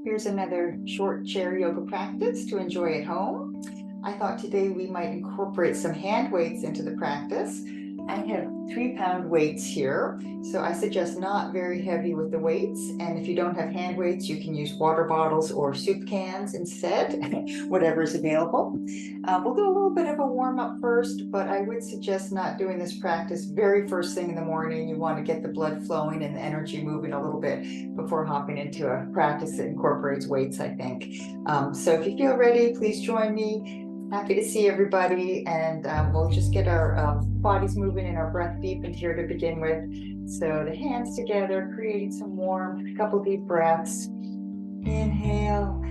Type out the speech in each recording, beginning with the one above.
Here's another short chair yoga practice to enjoy at home. I thought today we might incorporate some hand weights into the practice. I have 3-pound weights here, so I suggest not very heavy with the weights. And if you don't have hand weights, you can use water bottles or soup cans instead, whatever is available. We'll do a little bit of a warm up first, but I would suggest not doing this practice very first thing in the morning. You want to get the blood flowing and the energy moving a little bit before hopping into a practice that incorporates weights, I think. So if you feel ready, please join me. Happy to see everybody, and we'll just get our bodies moving and our breath deepened here to begin with. So the hands together, creating some warmth, a couple deep breaths. Inhale,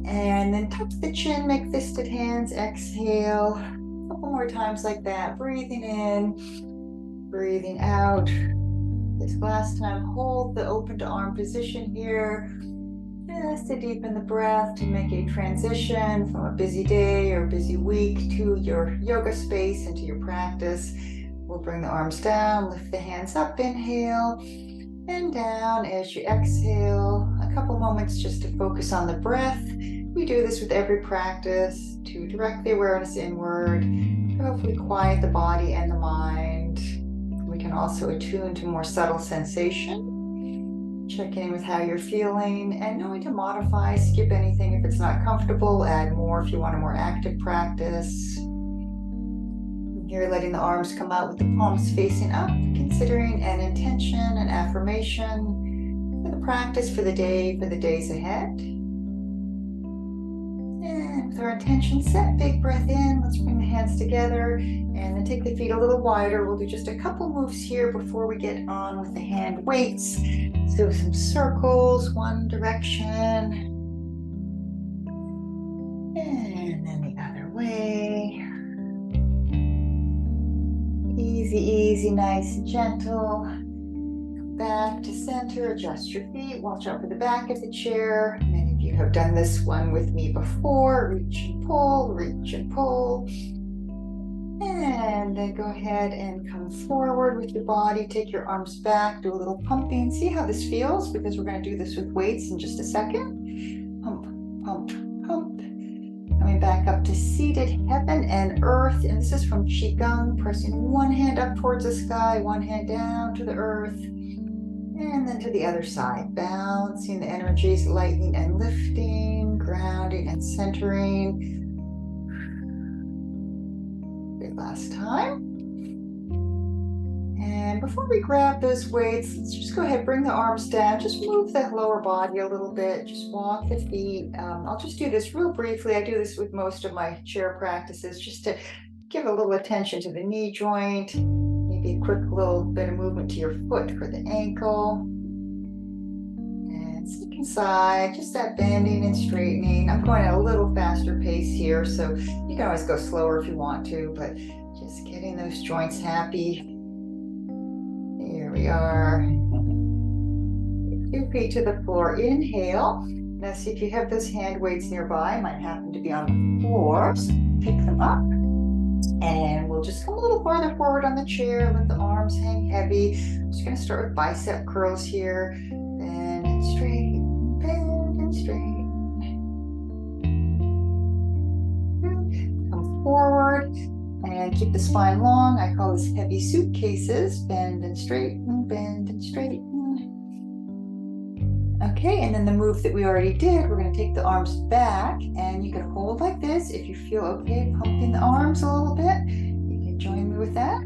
and then tuck the chin, make fisted hands, exhale. A couple more times like that, breathing in, breathing out. This last time, hold the open to arm position here. Just to deepen the breath, to make a transition from a busy day or busy week to your yoga space, into your practice. We'll bring the arms down, lift the hands up, inhale, and down as you exhale. A couple moments just to focus on the breath. We do this with every practice to direct the awareness inward, to hopefully quiet the body and the mind. We can also attune to more subtle sensation. Checking in with how you're feeling and knowing to modify, skip anything if it's not comfortable, add more if you want a more active practice. Here, letting the arms come out with the palms facing up, considering an intention, an affirmation for the practice, for the day, for the days ahead. And with our intention set, big breath in. Let's bring the hands together and then take the feet a little wider. We'll do just a couple moves here before we get on with the hand weights. So some circles, one direction, and then the other way. Easy, easy, nice and gentle. Come back to center, adjust your feet, watch out for the back of the chair. Many of you have done this one with me before. Reach and pull, reach and pull. And then go ahead and come forward with your body. Take your arms back, do a little pumping. See how this feels, because we're going to do this with weights in just a second. Pump, pump, pump. Coming back up to seated heaven and earth. And this is from Qigong, pressing one hand up towards the sky, one hand down to the earth. And then to the other side, balancing the energies, lightening and lifting, grounding and centering. Last time. And before we grab those weights, let's just go ahead, bring the arms down, just move the lower body a little bit, just walk the feet. I'll just do this real briefly. I do this with most of my chair practices, just to give a little attention to the knee joint, maybe a quick little bit of movement to your foot for the ankle. And second side, just that bending and straightening. I'm going at a little faster pace here, so you can always go slower if you want to, but just getting those joints happy. Here we are. 2 feet to the floor. Inhale. Now see if you have those hand weights nearby. Might happen to be on the floor. So pick them up. And we'll just come a little farther forward on the chair. Let the arms hang heavy. I'm just going to start with bicep curls here. Bend and straighten, bend and straighten. Come forward and keep the spine long. I call this heavy suitcases. Bend and straighten, bend and straighten. Okay, and then the move that we already did, we're going to take the arms back, and you can hold like this. If you feel okay pumping the arms a little bit, you can join me with that.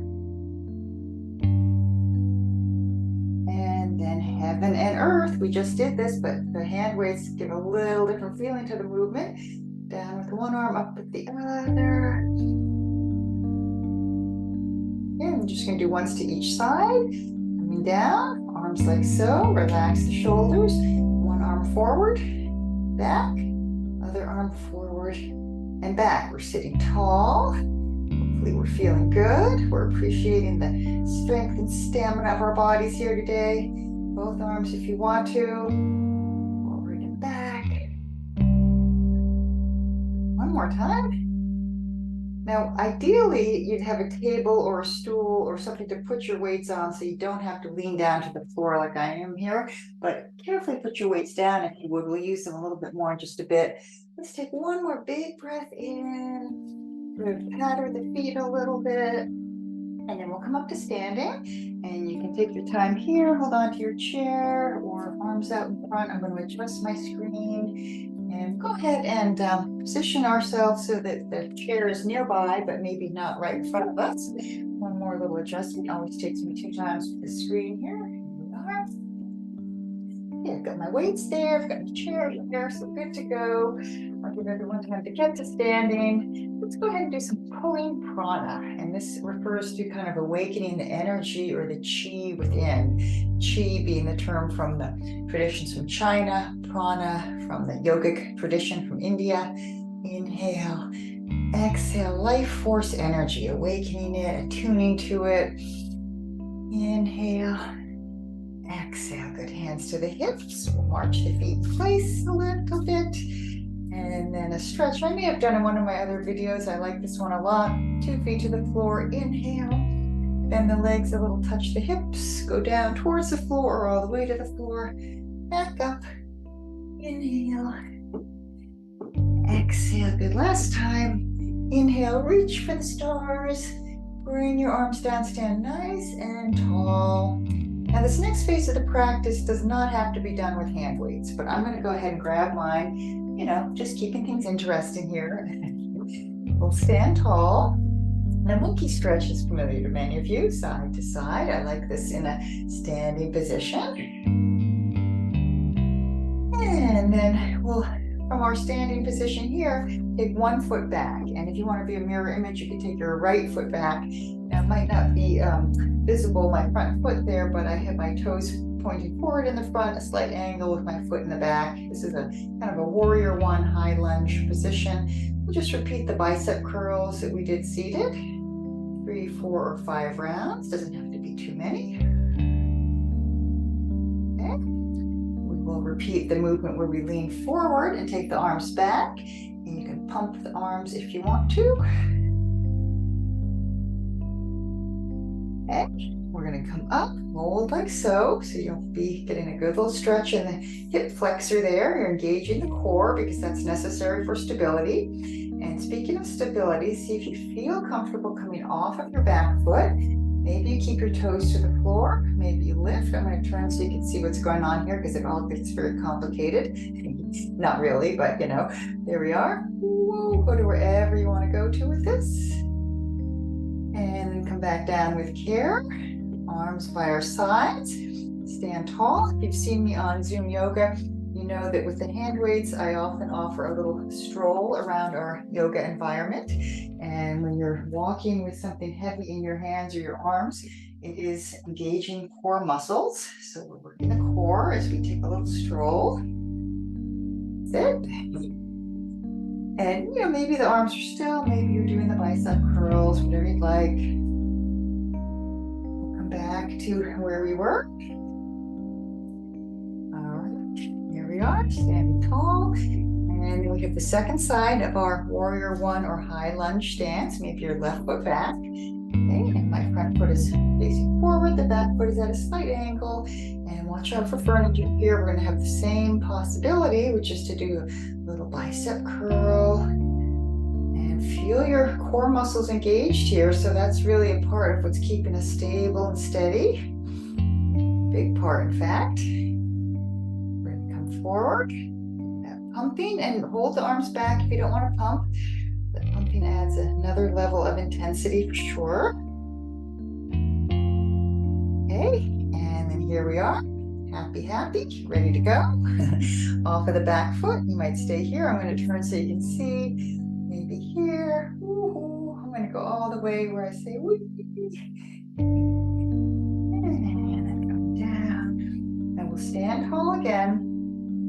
And then heaven and earth. We just did this, but the hand weights give a little different feeling to the movement. Down with one arm, up with the other. And I'm just going to do ones to each side. Coming down, arms like so. Relax the shoulders. One arm forward, back. Other arm forward and back. We're sitting tall. Hopefully we're feeling good. We're appreciating the strength and stamina of our bodies here today. Both arms if you want to. Forward and back. One more time. Now, ideally, you'd have a table or a stool or something to put your weights on so you don't have to lean down to the floor like I am here, but carefully put your weights down if you would. We'll use them a little bit more in just a bit. Let's take one more big breath in, sort of patter the feet a little bit, and then we'll come up to standing, and you can take your time here, hold on to your chair or arms out in front. I'm going to adjust my screen. And go ahead and position ourselves so that the chair is nearby, but maybe not right in front of us. One more little adjustment. Always takes me 2 times with the screen here. Here we are. Yeah, I've got my weights there. I've got my chair here, so good to go. I'll give everyone time to get to standing. Let's go ahead and do some pulling prana. And this refers to kind of awakening the energy or the chi within. Chi being the term from the traditions from China, prana from the yogic tradition from India. Inhale, exhale, life force energy, awakening it, attuning to it. Inhale, exhale, good, hands to the hips. We'll march the feet in place a little bit. And then a stretch. I may have done in one of my other videos. I like this one a lot. 2 feet to the floor. Inhale. Bend the legs a little, touch the hips. Go down towards the floor or all the way to the floor. Back up. Inhale. Exhale. Good. Last time. Inhale. Reach for the stars. Bring your arms down. Stand nice and tall. Now this next phase of the practice does not have to be done with hand weights, but I'm going to go ahead and grab mine. You know, just keeping things interesting here. We'll stand tall. The monkey stretch is familiar to many of you, side to side. I like this in a standing position. And then we'll, from our standing position here, take 1 foot back. And if you want to be a mirror image, you can take your right foot back. Now, it might not be visible, my front foot there, but I have my toes pointing forward in the front, a slight angle with my foot in the back. This is a kind of a warrior 1 high lunge position. We'll just repeat the bicep curls that we did seated. 3, 4, or 5 rounds. Doesn't have to be too many. Okay. We will repeat the movement where we lean forward and take the arms back. And you can pump the arms if you want to. Okay. We're going to come up, mold like so you'll be getting a good little stretch in the hip flexor there. You're engaging the core because that's necessary for stability. And speaking of stability, see if you feel comfortable coming off of your back foot. Maybe you keep your toes to the floor. Maybe you lift. I'm going to turn so you can see what's going on here because it all gets very complicated. Not really, but you know, there we are. Whoa, go to wherever you want to go to with this. And then come back down with care. Arms by our sides, stand tall. If you've seen me on Zoom Yoga, you know that with the hand weights, I often offer a little stroll around our yoga environment. And when you're walking with something heavy in your hands or your arms, it is engaging core muscles. So we're working the core as we take a little stroll. That's it. And you know, maybe the arms are still, maybe you're doing the bicep curls, whatever you'd like. Back to where we were. All right, here we are, standing tall. And then we have the second side of our warrior 1 or high lunge stance. Maybe your left foot back. Okay, and my front foot is facing forward. The back foot is at a slight angle. And watch out for furniture here. We're going to have the same possibility, which is to do a little bicep curl. Feel your core muscles engaged here. So that's really a part of what's keeping us stable and steady. Big part, in fact. We're going to come forward. Pumping and hold the arms back if you don't want to pump. The pumping adds another level of intensity for sure. Okay, and then here we are. Happy, ready to go. Off of the back foot. You might stay here. I'm going to turn so you can see. Maybe here. Ooh, I'm going to go all the way where I say wee. And then come down. And we'll stand tall again.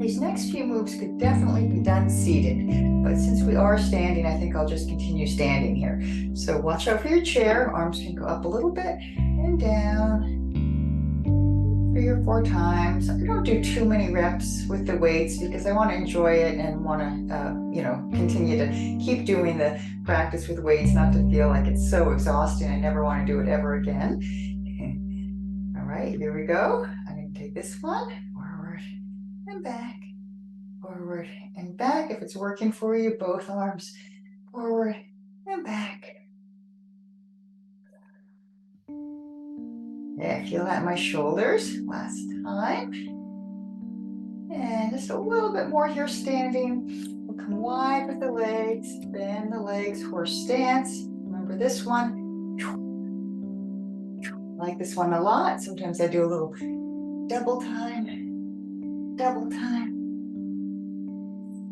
These next few moves could definitely be done seated. But since we are standing, I think I'll just continue standing here. So watch out for your chair. Arms can go up a little bit and down. 3 or 4 times. I don't do too many reps with the weights because I want to enjoy it and want to, continue to keep doing the practice with weights, not to feel like it's so exhausting. I never want to do it ever again. All right, here we go. I'm going to take this one, forward and back, forward and back. If it's working for you, both arms forward and back. Yeah, feel that in my shoulders. Last time. And just a little bit more here standing. We'll come wide with the legs, bend the legs, horse stance. Remember this one. I like this one a lot. Sometimes I do a little double time,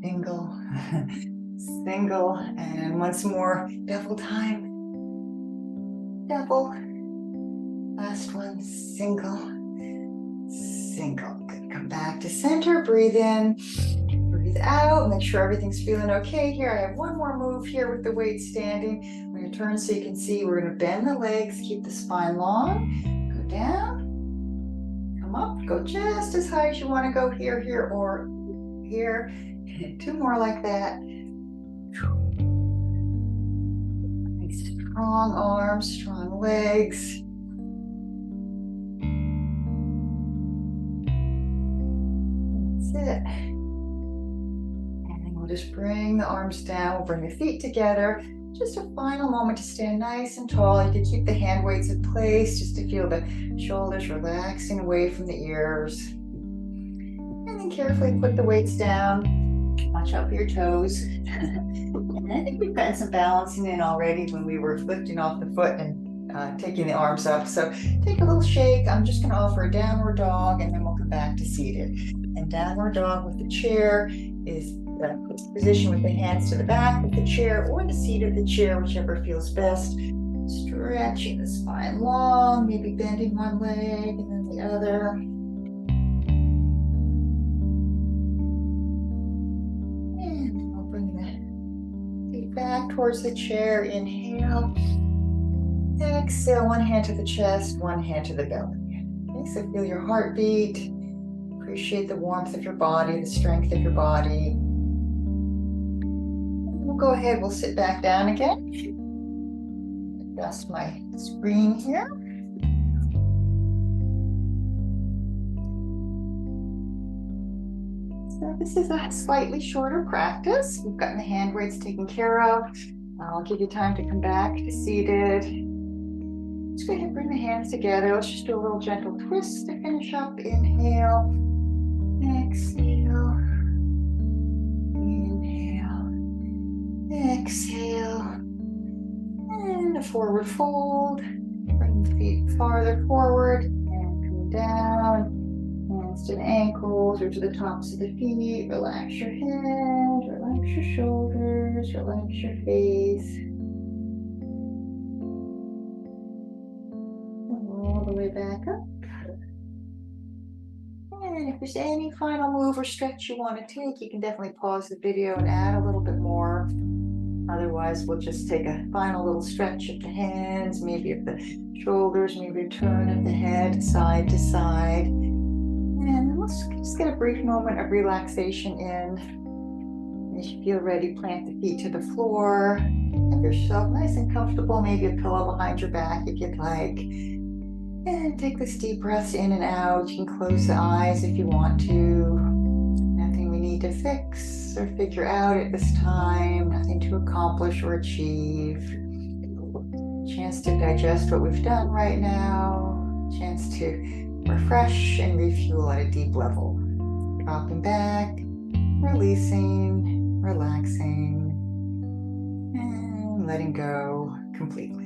single, single, and once more, double time, double. Last one, single, single. Good. Come back to center, breathe in, breathe out, make sure everything's feeling okay here. I have one more move here with the weight standing. I'm going to turn so you can see. We're going to bend the legs, keep the spine long, go down, come up, go just as high as you want to go here, here, or here. And 2 more like that. Strong arms, strong legs. That's it. And then we'll just bring the arms down. We'll bring the feet together. Just a final moment to stand nice and tall. You can keep the hand weights in place just to feel the shoulders relaxing away from the ears. And then carefully put the weights down. Watch out for your toes. And I think we've gotten some balancing in already when we were lifting off the foot and taking the arms up. So take a little shake. I'm just going to offer a downward dog, and then we'll come back to seated. And downward dog with the chair is the position with the hands to the back of the chair or the seat of the chair, whichever feels best. Stretching the spine long, maybe bending one leg and then the other. Back towards the chair, inhale, exhale, one hand to the chest, one hand to the belly. Okay, so feel your heartbeat, appreciate the warmth of your body, the strength of your body. We'll go ahead, we'll sit back down again. Adjust my screen here. So this is a slightly shorter practice. We've gotten the hand weights taken care of. I'll give you time to come back to seated. Just go ahead and bring the hands together. Let's just do a little gentle twist to finish up. Inhale, exhale, inhale, exhale, and a forward fold. Bring the feet farther forward and come down. Hands to the ankles or to the tops of the feet. Relax your head, relax your shoulders, relax your face. All the way back up. And if there's any final move or stretch you want to take, you can definitely pause the video and add a little bit more. Otherwise, we'll just take a final little stretch of the hands, maybe of the shoulders, maybe a turn of the head side to side. And let's just get a brief moment of relaxation in. As you feel ready, plant the feet to the floor. Have yourself nice and comfortable, maybe a pillow behind your back if you'd like. And take this deep breaths in and out. You can close the eyes if you want to. Nothing we need to fix or figure out at this time. Nothing to accomplish or achieve. Chance to digest what we've done right now. Chance to refresh and refuel at a deep level. Dropping back, releasing, relaxing, and letting go completely.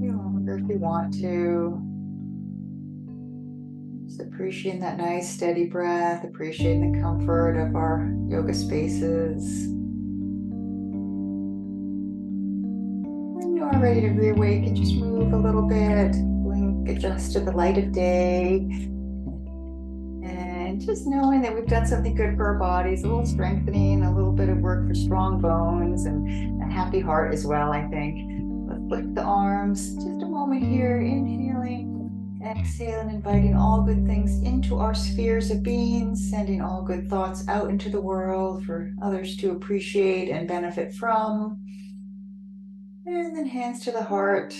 Feel longer if you want to. Just appreciating that nice steady breath, appreciating the comfort of our yoga spaces. When you are ready to reawaken, just move a little bit, blink, adjust to the light of day. And just knowing that we've done something good for our bodies, a little strengthening, a little bit of work for strong bones and a happy heart as well, I think. Let's lift the arms. Just a moment here, inhaling, exhaling, inviting all good things into our spheres of being, sending all good thoughts out into the world for others to appreciate and benefit from. And then hands to the heart.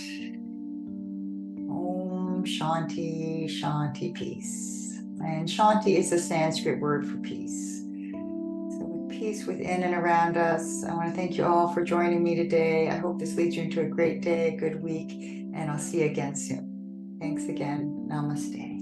Om Shanti, Shanti, peace. And Shanti is a Sanskrit word for peace. So with peace within and around us, I want to thank you all for joining me today. I hope this leads you into a great day, good week, and I'll see you again soon. Thanks again. Namaste.